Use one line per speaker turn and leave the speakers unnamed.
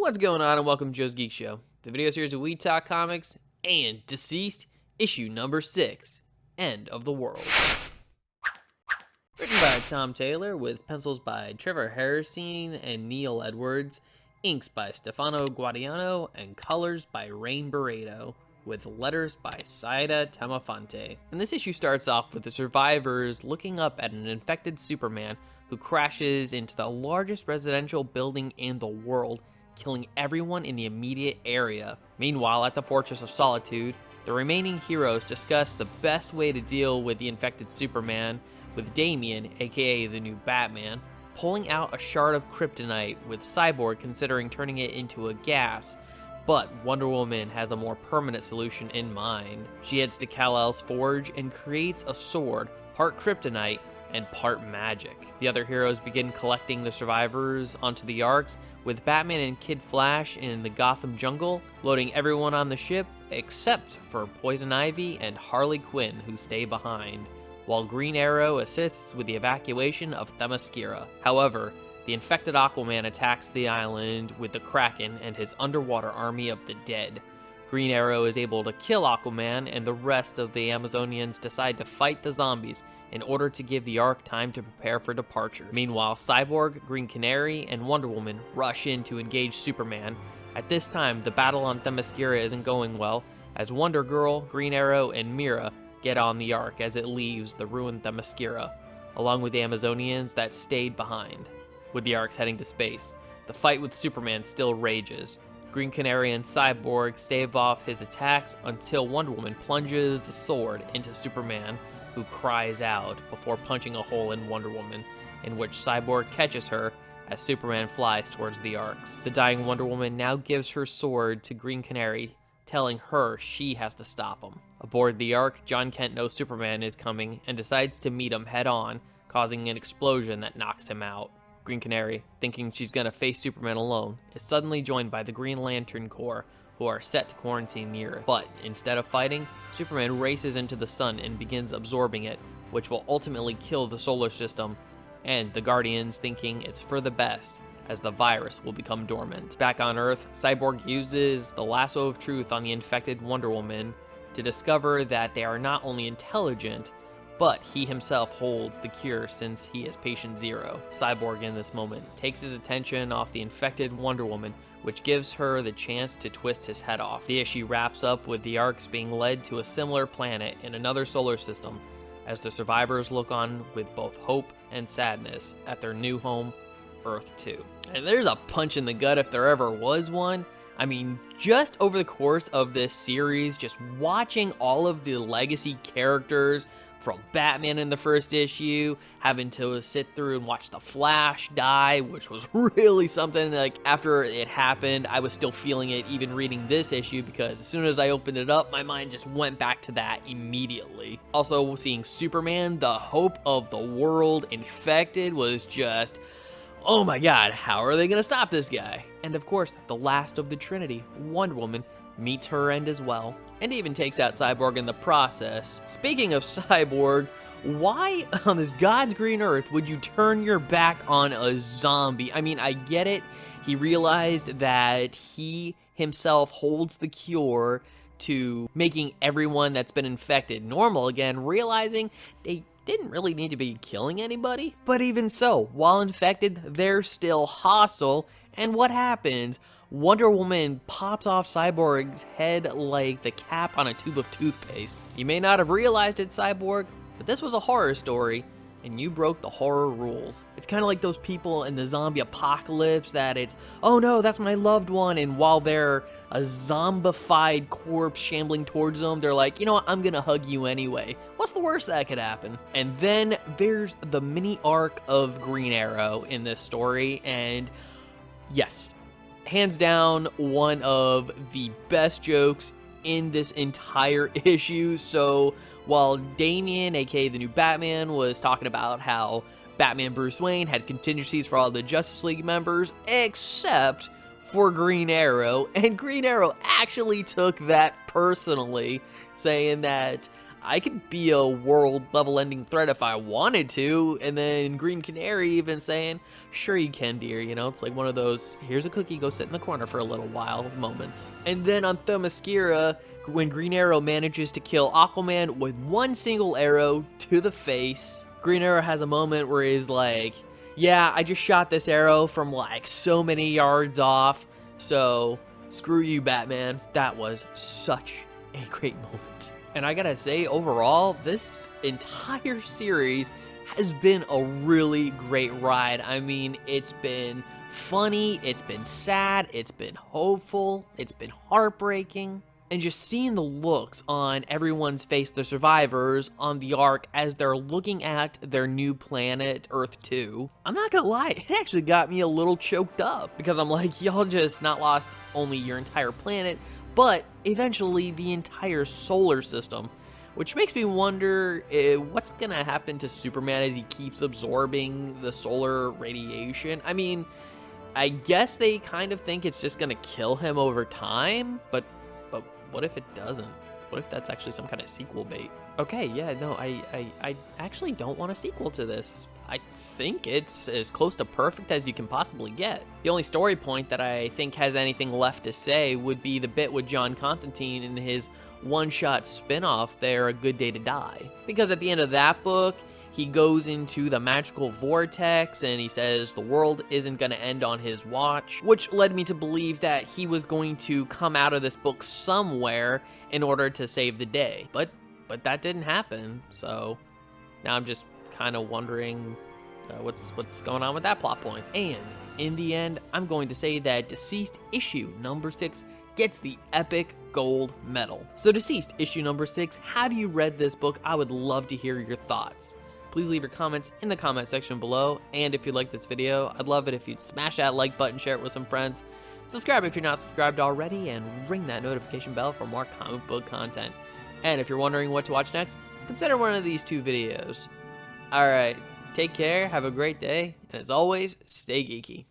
What's going on, and welcome to Joe's Geek Show, the video series where we talk comics and DCeased, issue number 6, End of the World. Written by Tom Taylor, with pencils by Trevor Harrison and Neil Edwards, inks by Stefano Guadiano, and colors by Rain Barreto, with letters by Saida Tamafonte. And this issue starts off with the survivors looking up at an infected Superman who crashes into the largest residential building in the world, killing everyone in the immediate area. Meanwhile, at the Fortress of Solitude, the remaining heroes discuss the best way to deal with the infected Superman, with Damian, aka the new Batman, pulling out a shard of kryptonite, with Cyborg considering turning it into a gas, but Wonder Woman has a more permanent solution in mind. She heads to Kal-El's forge and creates a sword, part kryptonite and part magic. The other heroes begin collecting the survivors onto the arcs, with Batman and Kid Flash in the Gotham jungle, loading everyone on the ship except for Poison Ivy and Harley Quinn, who stay behind, while Green Arrow assists with the evacuation of Themyscira. However, the infected Aquaman attacks the island with the Kraken and his underwater army of the dead. Green Arrow is able to kill Aquaman, and the rest of the Amazonians decide to fight the zombies in order to give the Ark time to prepare for departure. Meanwhile, Cyborg, Green Canary, and Wonder Woman rush in to engage Superman. At this time, the battle on Themyscira isn't going well, as Wonder Girl, Green Arrow, and Mira get on the Ark as it leaves the ruined Themyscira, along with the Amazonians that stayed behind. With the Arks heading to space, the fight with Superman still rages. Green Canary and Cyborg stave off his attacks until Wonder Woman plunges the sword into Superman, who cries out before punching a hole in Wonder Woman, in which Cyborg catches her as Superman flies towards the Arks. The dying Wonder Woman now gives her sword to Green Canary, telling her she has to stop him. Aboard the Ark, John Kent knows Superman is coming and decides to meet him head-on, causing an explosion that knocks him out. Green Canary, thinking she's gonna face Superman alone, is suddenly joined by the Green Lantern Corps, who are set to quarantine near it. But instead of fighting, Superman races into the sun and begins absorbing it, which will ultimately kill the solar system, and the Guardians thinking it's for the best, as the virus will become dormant. Back on Earth, Cyborg uses the lasso of truth on the infected Wonder Woman to discover that they are not only intelligent, but he himself holds the cure since he is patient zero. Cyborg in this moment takes his attention off the infected Wonder Woman, which gives her the chance to twist his head off. The issue wraps up with the Arks being led to a similar planet in another solar system, as the survivors look on with both hope and sadness at their new home, Earth 2. And there's a punch in the gut if there ever was one. I mean, just over the course of this series, just watching all of the legacy characters from Batman in the first issue, having to sit through and watch the Flash die, which was really something. Like, after it happened, I was still feeling it even reading this issue, because as soon as I opened it up, my mind just went back to that immediately. Also, seeing Superman, the hope of the world, infected, was just, oh my god, how are they gonna stop this guy? And of course, the last of the Trinity, Wonder Woman, meets her end as well, and even takes out Cyborg in the process. Speaking of Cyborg, why on this God's green earth would you turn your back on a zombie? I mean, I get it. He realized that he himself holds the cure to making everyone that's been infected normal again, realizing they didn't really need to be killing anybody. But even so, while infected, they're still hostile, and what happens? Wonder Woman pops off Cyborg's head like the cap on a tube of toothpaste. You may not have realized it, Cyborg, but this was a horror story, and you broke the horror rules. It's kind of like those people in the zombie apocalypse that it's, oh no, that's my loved one, and while they're a zombified corpse shambling towards them, they're like, you know what, I'm gonna hug you anyway. What's the worst that could happen? And then there's the mini arc of Green Arrow in this story, and yes, hands down, one of the best jokes in this entire issue. So while Damian, aka the new Batman, was talking about how Batman Bruce Wayne had contingencies for all the Justice League members, except for Green Arrow, and Green Arrow actually took that personally, saying that I could be a world level ending threat if I wanted to. And then Green Canary even saying, sure you can, dear. You know, it's like one of those, here's a cookie, go sit in the corner for a little while moments. And then on Themyscira, when Green Arrow manages to kill Aquaman with one single arrow to the face, Green Arrow has a moment where he's like, yeah, I just shot this arrow from like so many yards off, so screw you, Batman. That was such a great moment. And I gotta say, overall, this entire series has been a really great ride. I mean, it's been funny, it's been sad, it's been hopeful, it's been heartbreaking. And just seeing the looks on everyone's face, the survivors on the Ark, as they're looking at their new planet, Earth 2, I'm not gonna lie, it actually got me a little choked up. Because I'm like, y'all just not lost only your entire planet, but eventually the entire solar system. Which makes me wonder what's gonna happen to Superman as he keeps absorbing the solar radiation. I mean, I guess they kind of think it's just gonna kill him over time, but what if it doesn't? What if that's actually some kind of sequel bait? Okay, yeah, no, I actually don't want a sequel to this. I think it's as close to perfect as you can possibly get. The only story point that I think has anything left to say would be the bit with John Constantine in his one-shot spin-off there, A Good Day to Die. Because at the end of that book, he goes into the magical vortex and he says the world isn't going to end on his watch, which led me to believe that he was going to come out of this book somewhere in order to save the day. But that didn't happen, so now I'm just kind of wondering what's going on with that plot point. And in the end, I'm going to say that DCeased issue number 6 gets the epic gold medal. So DCeased issue number 6, have you read this book? I would love to hear your thoughts. Please leave your comments in the comment section below, and if you like this video, I'd love it if you'd smash that like button, share it with some friends, subscribe if you're not subscribed already, and ring that notification bell for more comic book content. And if you're wondering what to watch next, consider one of these 2 videos. Alright, take care, have a great day, and as always, stay geeky.